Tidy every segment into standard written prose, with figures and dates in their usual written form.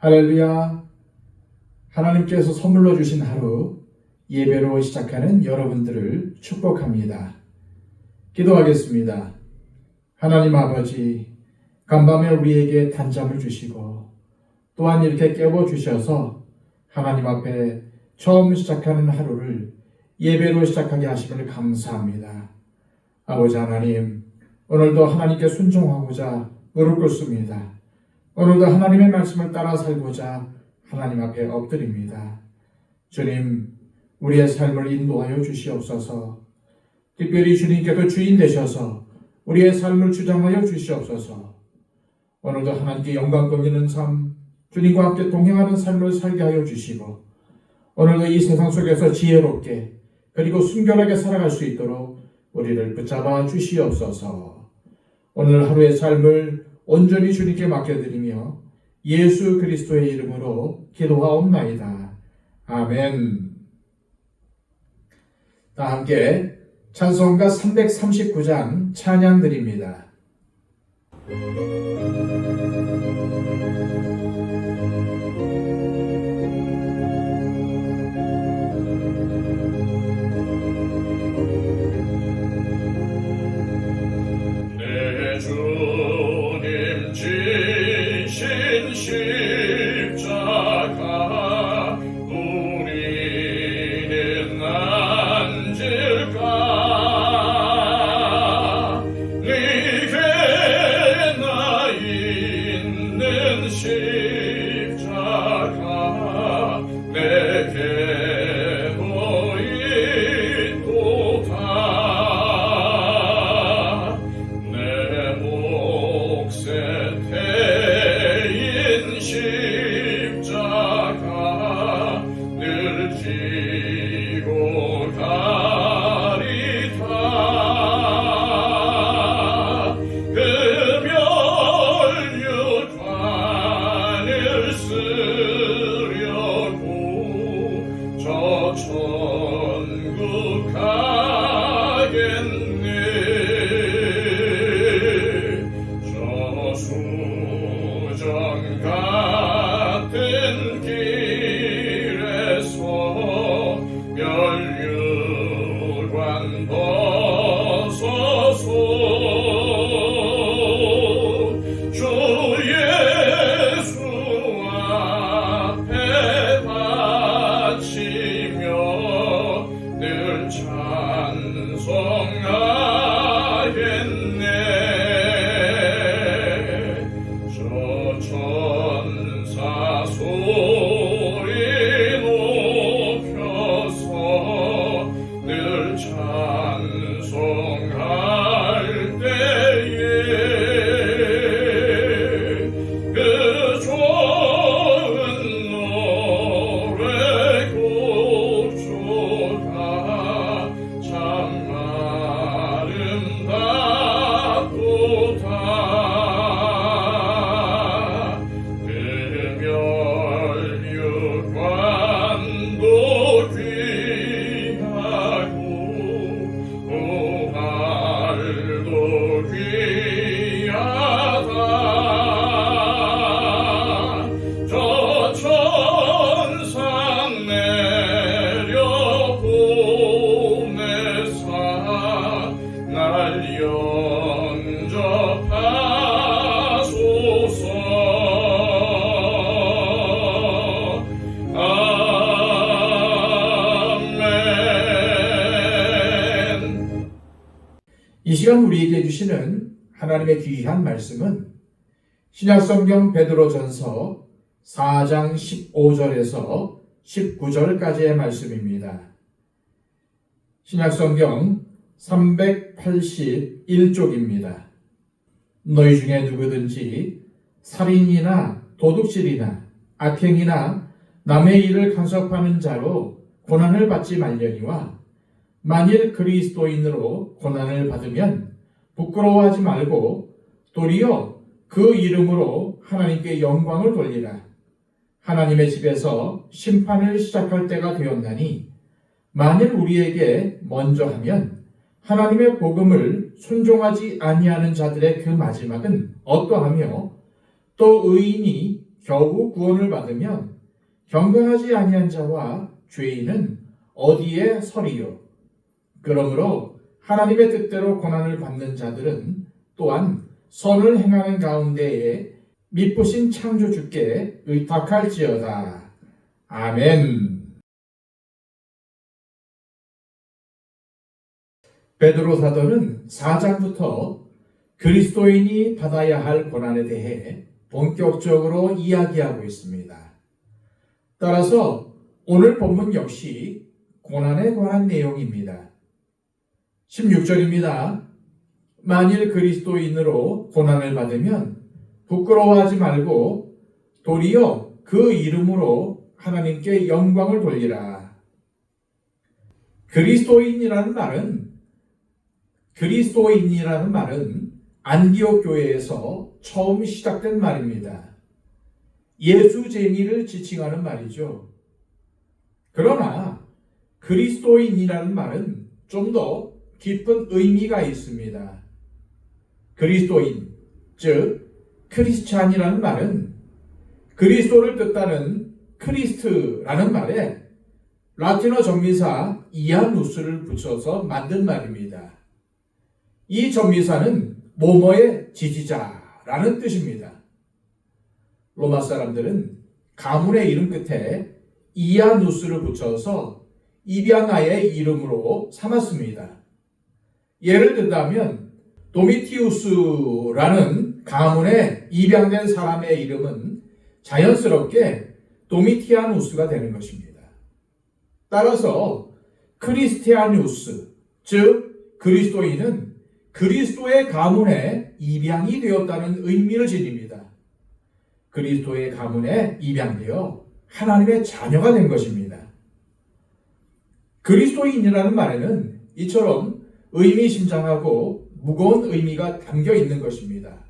할렐루야. 하나님께서 선물로 주신 하루 예배로 시작하는 여러분들을 축복합니다. 기도하겠습니다. 하나님 아버지, 간밤에 우리에게 단잠을 주시고 또한 이렇게 깨워주셔서 하나님 앞에 처음 시작하는 하루를 예배로 시작하게 하심을 감사합니다. 아버지 하나님, 오늘도 하나님께 순종하고자 무릎 꿇습니다. 오늘도 하나님의 말씀을 따라 살고자 하나님 앞에 엎드립니다. 주님, 우리의 삶을 인도하여 주시옵소서. 특별히 주님께서 주인 되셔서 우리의 삶을 주장하여 주시옵소서. 오늘도 하나님께 영광 돌리는 삶, 주님과 함께 동행하는 삶을 살게 하여 주시고, 오늘도 이 세상 속에서 지혜롭게 그리고 순결하게 살아갈 수 있도록 우리를 붙잡아 주시옵소서. 오늘 하루의 삶을 온전히 주님께 맡겨드리며 예수 그리스도의 이름으로 기도하옵나이다. 아멘. 다 함께 찬송가 339장 찬양 드립니다. 내 주님 지신 십자가 우리는 앉을까? 네게 나 있는 십자가 내게도 있도다. 내 몫에 태인 십자가 늘 지고 가리다. 그 멸류관을 쓰려고 저 천국 가겠네. 저 수정 같은 길에서 멸류관 벗어서 주 예수 앞에 바치며 늘 찬송하겠네. 저 천사 소리 높여서 늘 찬송할 때에 그 좋은 노래 곡조가 참 아름답도다. 그 멸류관도 귀하고 보활도 귀하다. 저 천상 내려 보내사 날 영접하소서. 아멘. 이 시간 우리에게 주시는 하나님의 귀한 말씀은 신약성경 베드로전서 4장 15절에서 19절까지의 말씀입니다. 신약성경 381쪽입니다. 너희 중에 누구든지 살인이나 도둑질이나 악행이나 남의 일을 간섭하는 자로 고난을 받지 말려니와 만일 그리스도인으로 고난을 받으면 부끄러워하지 말고 도리어 그 이름으로 하나님께 영광을 돌리라. 하나님의 집에서 심판을 시작할 때가 되었나니 만일 우리에게 먼저 하면 하나님의 복음을 순종하지 아니하는 자들의 그 마지막은 어떠하며 또 의인이 겨우 구원을 받으면 경건하지 아니한 자와 죄인은 어디에 서리요? 그러므로 하나님의 뜻대로 고난을 받는 자들은 또한 선을 행하는 가운데에 미쁘신 창조주께 의탁할지어다. 아멘. 베드로 사도는 4장부터 그리스도인이 받아야 할 고난에 대해 본격적으로 이야기하고 있습니다. 따라서 오늘 본문 역시 고난에 관한 내용입니다. 16절입니다. 만일 그리스도인으로 고난을 받으면 부끄러워하지 말고 도리어 그 이름으로 하나님께 영광을 돌리라. 그리스도인이라는 말은 안디옥 교회에서 처음 시작된 말입니다. 예수쟁이를 지칭하는 말이죠. 그러나 그리스도인이라는 말은 좀 더 깊은 의미가 있습니다. 그리스도인, 즉 크리스찬이라는 말은 그리스도를 뜻하는 크리스트라는 말에 라틴어 전미사 이아누스를 붙여서 만든 말입니다. 이 전미사는 뭐뭐의 지지자라는 뜻입니다. 로마 사람들은 가문의 이름 끝에 이아누스를 붙여서 입양아의 이름으로 삼았습니다. 예를 들자면 도미티우스라는 가문에 입양된 사람의 이름은 자연스럽게 도미티아누스가 되는 것입니다. 따라서 크리스티아누스, 즉 그리스도인은 그리스도의 가문에 입양이 되었다는 의미를 지닙니다. 그리스도의 가문에 입양되어 하나님의 자녀가 된 것입니다. 그리스도인이라는 말에는 이처럼 의미심장하고 무거운 의미가 담겨 있는 것입니다.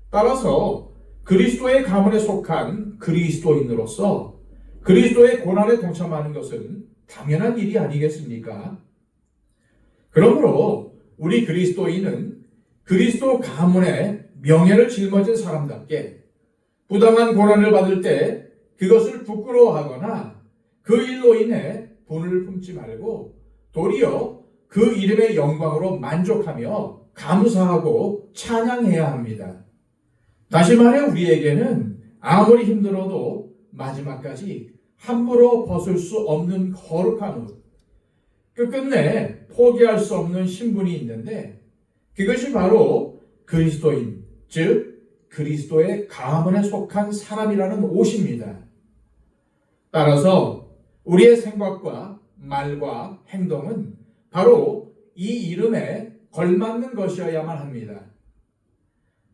따라서 그리스도의 가문에 속한 그리스도인으로서 그리스도의 고난에 동참하는 것은 당연한 일이 아니겠습니까? 그러므로 우리 그리스도인은 그리스도 가문의 명예를 짊어진 사람답게 부당한 고난을 받을 때 그것을 부끄러워하거나 그 일로 인해 분을 품지 말고 도리어 그 이름의 영광으로 만족하며 감사하고 찬양해야 합니다. 다시 말해 우리에게는 아무리 힘들어도 마지막까지 함부로 벗을 수 없는 거룩한 옷, 끝끝내 포기할 수 없는 신분이 있는데 그것이 바로 그리스도인, 즉 그리스도의 가문에 속한 사람이라는 옷입니다. 따라서 우리의 생각과 말과 행동은 바로 이 이름에 걸맞는 것이어야만 합니다.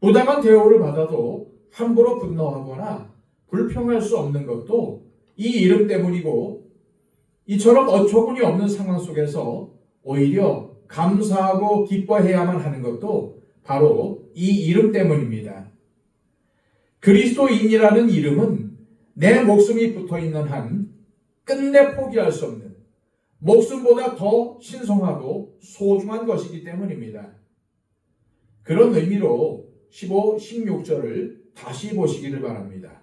부당한 대우를 받아도 함부로 분노하거나 불평할 수 없는 것도 이 이름 때문이고, 이처럼 어처구니 없는 상황 속에서 오히려 감사하고 기뻐해야만 하는 것도 바로 이 이름 때문입니다. 그리스도인이라는 이름은 내 목숨이 붙어있는 한 끝내 포기할 수 없는, 목숨보다 더 신성하고 소중한 것이기 때문입니다. 그런 의미로 15, 16절을 다시 보시기를 바랍니다.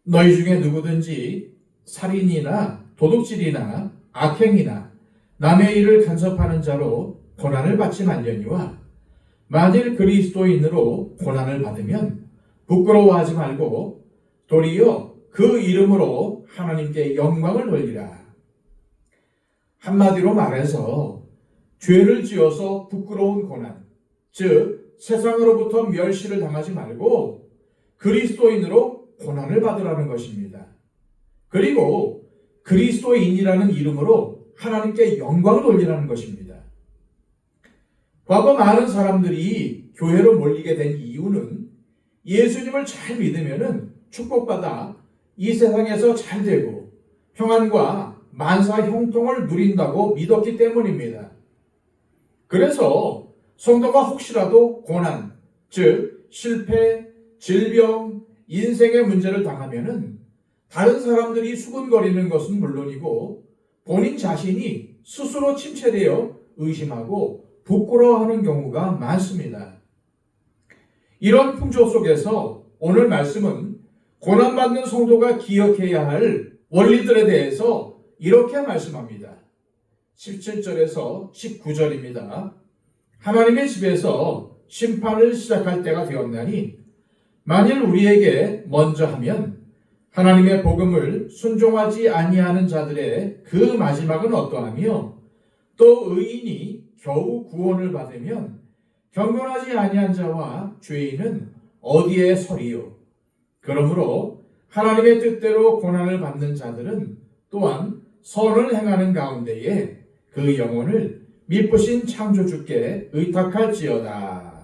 너희 중에 누구든지 살인이나 도둑질이나 악행이나 남의 일을 간섭하는 자로 고난을 받지 말려니와 만일 그리스도인으로 고난을 받으면 부끄러워하지 말고 도리어 그 이름으로 하나님께 영광을 돌리라. 한마디로 말해서 죄를 지어서 부끄러운 고난, 즉 세상으로부터 멸시를 당하지 말고 그리스도인으로 고난을 받으라는 것입니다. 그리고 그리스도인이라는 이름으로 하나님께 영광을 돌리라는 것입니다. 과거 많은 사람들이 교회로 몰리게 된 이유는 예수님을 잘 믿으면 축복받아 이 세상에서 잘 되고 평안과 만사 형통을 누린다고 믿었기 때문입니다. 그래서 성도가 혹시라도 고난, 즉 실패, 질병, 인생의 문제를 당하면은 다른 사람들이 수군거리는 것은 물론이고 본인 자신이 스스로 침체되어 의심하고 부끄러워하는 경우가 많습니다. 이런 풍조 속에서 오늘 말씀은 고난받는 성도가 기억해야 할 원리들에 대해서 이렇게 말씀합니다. 17절에서 19절입니다. 하나님의 집에서 심판을 시작할 때가 되었나니 만일 우리에게 먼저 하면 하나님의 복음을 순종하지 아니하는 자들의 그 마지막은 어떠하며 또 의인이 겨우 구원을 받으면 경건하지 아니한 자와 죄인은 어디에 서리요. 그러므로 하나님의 뜻대로 고난을 받는 자들은 또한 선을 행하는 가운데에 그 영혼을 미쁘신 창조주께 의탁할지어다.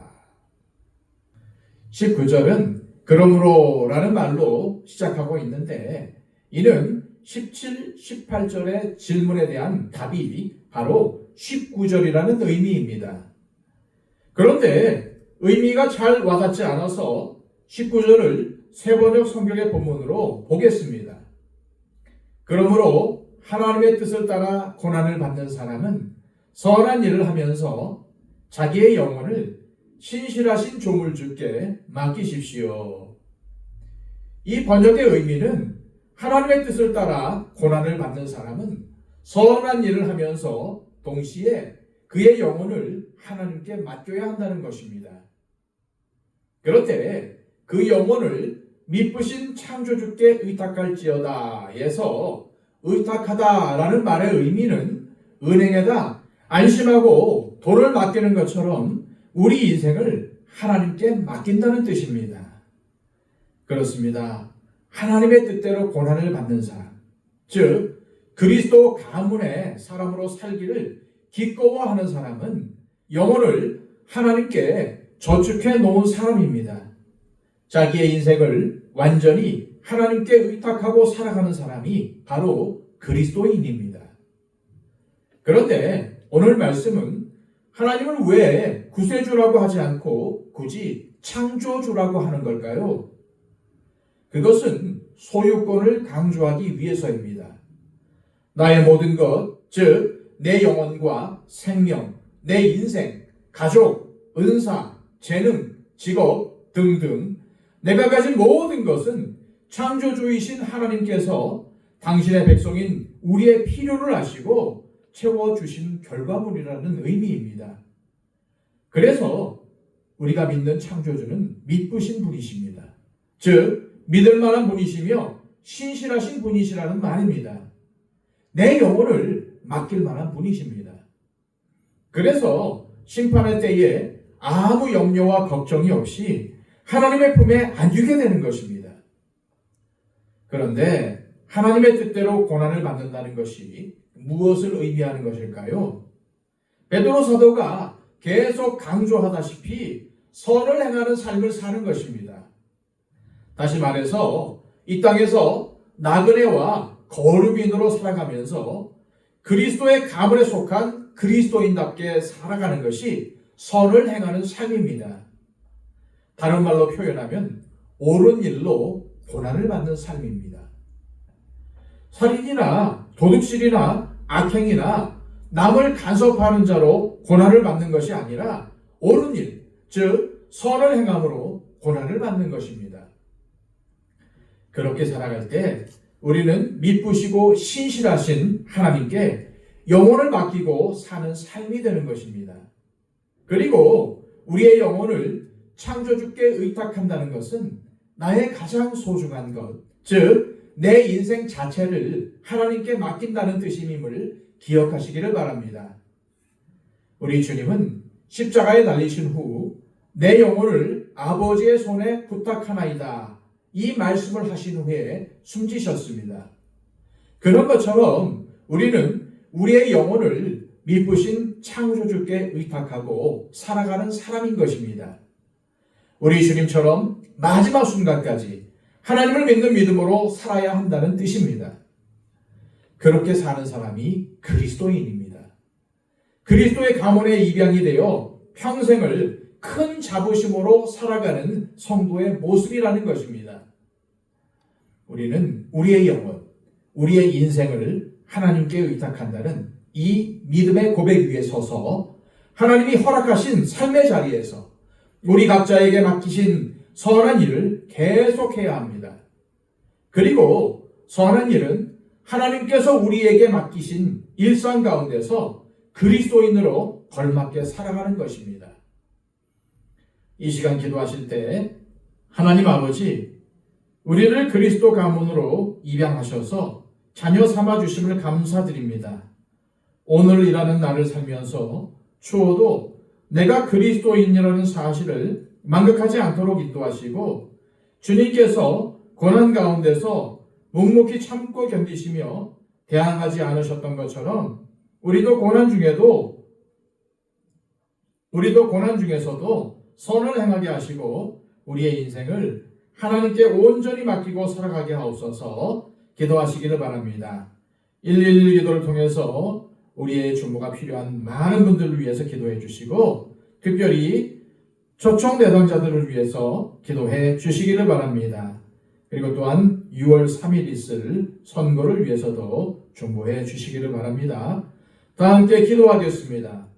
19절은 그러므로 라는 말로 시작하고 있는데 이는 17, 18절의 질문에 대한 답이 바로 19절이라는 의미입니다. 그런데 의미가 잘 와닿지 않아서 19절을 세번역 성경의 본문으로 보겠습니다. 그러므로 하나님의 뜻을 따라 고난을 받는 사람은 선한 일을 하면서 자기의 영혼을 신실하신 조물주께 맡기십시오. 이 번역의 의미는 하나님의 뜻을 따라 고난을 받는 사람은 선한 일을 하면서 동시에 그의 영혼을 하나님께 맡겨야 한다는 것입니다. 그런데 그 영혼을 미쁘신 창조주께 의탁할지어다에서 의탁하다라는 말의 의미는 은행에다 안심하고 돈을 맡기는 것처럼 우리 인생을 하나님께 맡긴다는 뜻입니다. 그렇습니다. 하나님의 뜻대로 고난을 받는 사람, 즉 그리스도 가문의 사람으로 살기를 기꺼워하는 사람은 영혼을 하나님께 저축해 놓은 사람입니다. 자기의 인생을 완전히 하나님께 의탁하고 살아가는 사람이 바로 그리스도인입니다. 그런데 오늘 말씀은 하나님을 왜 구세주라고 하지 않고 굳이 창조주라고 하는 걸까요? 그것은 소유권을 강조하기 위해서입니다. 나의 모든 것, 즉 내 영혼과 생명, 내 인생, 가족, 은사, 재능, 직업 등등 내가 가진 모든 것은 창조주이신 하나님께서 당신의 백성인 우리의 필요를 아시고 채워주신 결과물이라는 의미입니다. 그래서 우리가 믿는 창조주는 미쁘신 분이십니다. 즉 믿을 만한 분이시며 신실하신 분이시라는 말입니다. 내 영혼을 맡길 만한 분이십니다. 그래서 심판의 때에 아무 염려와 걱정이 없이 하나님의 품에 안기게 되는 것입니다. 그런데 하나님의 뜻대로 고난을 받는다는 것이 무엇을 의미하는 것일까요? 베드로 사도가 계속 강조하다시피 선을 행하는 삶을 사는 것입니다. 다시 말해서 이 땅에서 나그네와 거류민으로 살아가면서 그리스도의 가문에 속한 그리스도인답게 살아가는 것이 선을 행하는 삶입니다. 다른 말로 표현하면 옳은 일로 고난을 받는 삶입니다. 살인이나 도둑질이나 악행이나 남을 간섭하는 자로 고난을 받는 것이 아니라 옳은 일, 즉 선을 행함으로 고난을 받는 것입니다. 그렇게 살아갈 때 우리는 미쁘시고 신실하신 하나님께 영혼을 맡기고 사는 삶이 되는 것입니다. 그리고 우리의 영혼을 창조주께 의탁한다는 것은 나의 가장 소중한 것, 즉 내 인생 자체를 하나님께 맡긴다는 뜻임을 기억하시기를 바랍니다. 우리 주님은 십자가에 달리신 후 내 영혼을 아버지의 손에 부탁하나이다, 이 말씀을 하신 후에 숨지셨습니다. 그런 것처럼 우리는 우리의 영혼을 미쁘신 창조주께 의탁하고 살아가는 사람인 것입니다. 우리 주님처럼 마지막 순간까지 하나님을 믿는 믿음으로 살아야 한다는 뜻입니다. 그렇게 사는 사람이 그리스도인입니다. 그리스도의 가문의 입양이 되어 평생을 큰 자부심으로 살아가는 성도의 모습이라는 것입니다. 우리는 우리의 영혼, 우리의 인생을 하나님께 의탁한다는 이 믿음의 고백 위에 서서 하나님이 허락하신 삶의 자리에서 우리 각자에게 맡기신 선한 일을 계속해야 합니다. 그리고 선한 일은 하나님께서 우리에게 맡기신 일상 가운데서 그리스도인으로 걸맞게 살아가는 것입니다. 이 시간 기도하실 때 하나님 아버지, 우리를 그리스도 가문으로 입양하셔서 자녀 삼아 주심을 감사드립니다. 오늘이라는 날을 살면서 추워도 내가 그리스도인이라는 사실을 망각하지 않도록 인도하시고, 주님께서 고난 가운데서 묵묵히 참고 견디시며 대항하지 않으셨던 것처럼 우리도 고난 중에서도 선을 행하게 하시고 우리의 인생을 하나님께 온전히 맡기고 살아가게 하옵소서. 기도하시기를 바랍니다. 111 기도를 통해서 우리의 중보가 필요한 많은 분들을 위해서 기도해 주시고, 특별히 초청 대상자들을 위해서 기도해 주시기를 바랍니다. 그리고 또한 6월 3일 있을 선거를 위해서도 중보해 주시기를 바랍니다. 다 함께 기도하겠습니다.